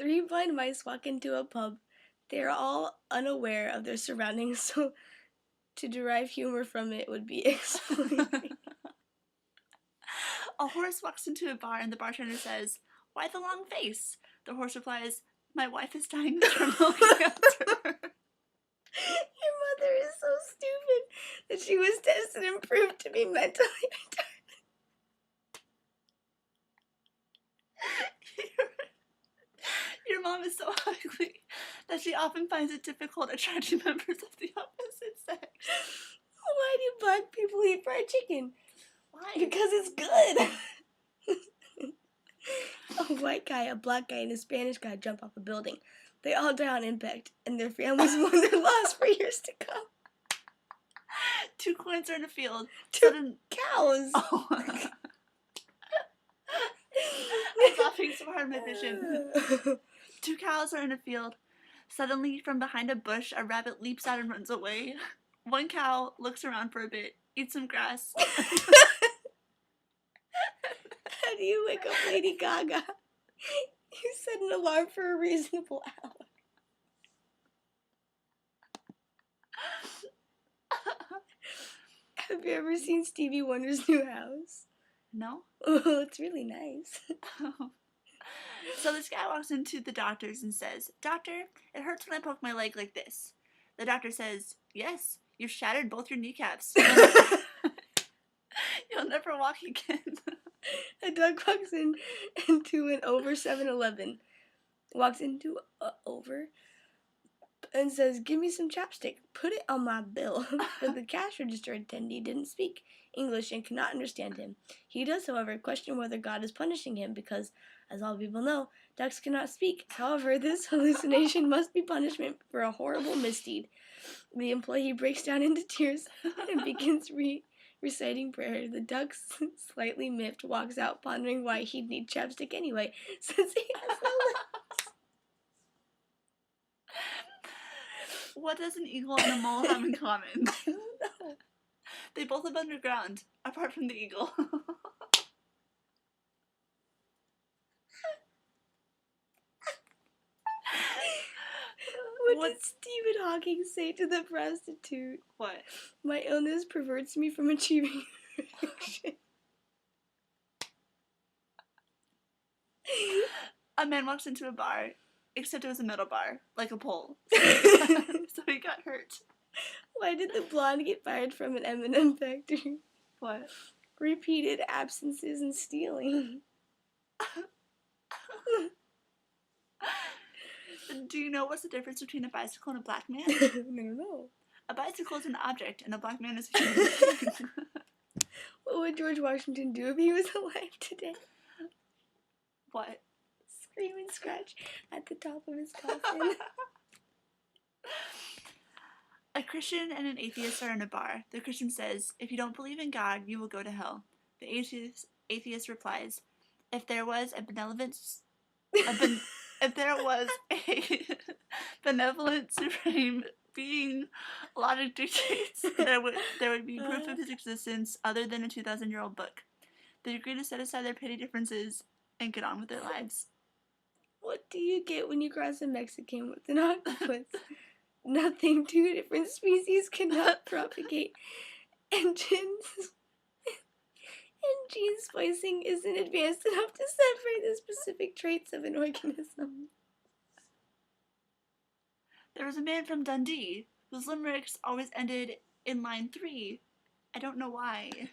Three blind mice walk into a pub. They are all unaware of their surroundings, so to derive humor from it would be explained. A horse walks into a bar and the bartender says, "Why the long face?" The horse replies, "My wife is dying of terminal cancer." Your mother is so stupid that she was tested and proved to be mentally retarded. Your mom is so ugly that she often finds it difficult attracting members of the opposite sex. Why do black people eat fried chicken? Why? Because it's good. A white guy, a black guy, and a Spanish guy jump off a building. They all die on impact, and their families mourn their loss for years to come. 2 coins are in a field. Two cows. Oh. I'm laughing so hard at my vision. 2 cows are in a field. Suddenly, from behind a bush, a rabbit leaps out and runs away. One cow looks around for a bit, eats some grass. How do you wake up Lady Gaga? You set an alarm for a reasonable hour. Have you ever seen Stevie Wonder's new house? No? Oh, it's really nice. So this guy walks into the doctor's and says, "Doctor, it hurts when I poke my leg like this." The doctor says, "Yes, you've shattered both your kneecaps. You'll never walk again." A dog walks into an over 7-Eleven. Walks into over and says, "Give me some chapstick. Put it on my bill." But the cash register attendee didn't speak English and could not understand him. He does, however, question whether God is punishing him because, as all people know, ducks cannot speak. However, this hallucination must be punishment for a horrible misdeed. The employee breaks down into tears and begins reciting prayer. The duck, slightly miffed, walks out, pondering why he'd need chapstick anyway, since he has no lips. What does an eagle and a mole have in common? I don't know. They both live underground, apart from the eagle. What did Stephen Hawking say to the prostitute? What? "My illness perverts me from achieving perfection." A man walks into a bar, except it was a metal bar, like a pole. So he got hurt. Why did the blonde get fired from an M&M factory? What? Repeated absences and stealing. Do you know what's the difference between a bicycle and a black man? I don't know. A bicycle is an object, and a black man is a human being. What would George Washington do if he was alive today? What? Scream and scratch at the top of his coffin. A Christian and an atheist are in a bar. The Christian says, "If you don't believe in God, you will go to hell." The atheist replies, if there was a benevolent supreme being, logic dictates there would be proof of his existence other than a 2,000-year-old book. They agree to set aside their petty differences and get on with their lives. What do you get when you cross a Mexican with an octopus? Nothing. 2 different species cannot propagate. And gene splicing isn't advanced enough to separate the specific traits of an organism. There was a man from Dundee whose limericks always ended in line 3. I don't know why.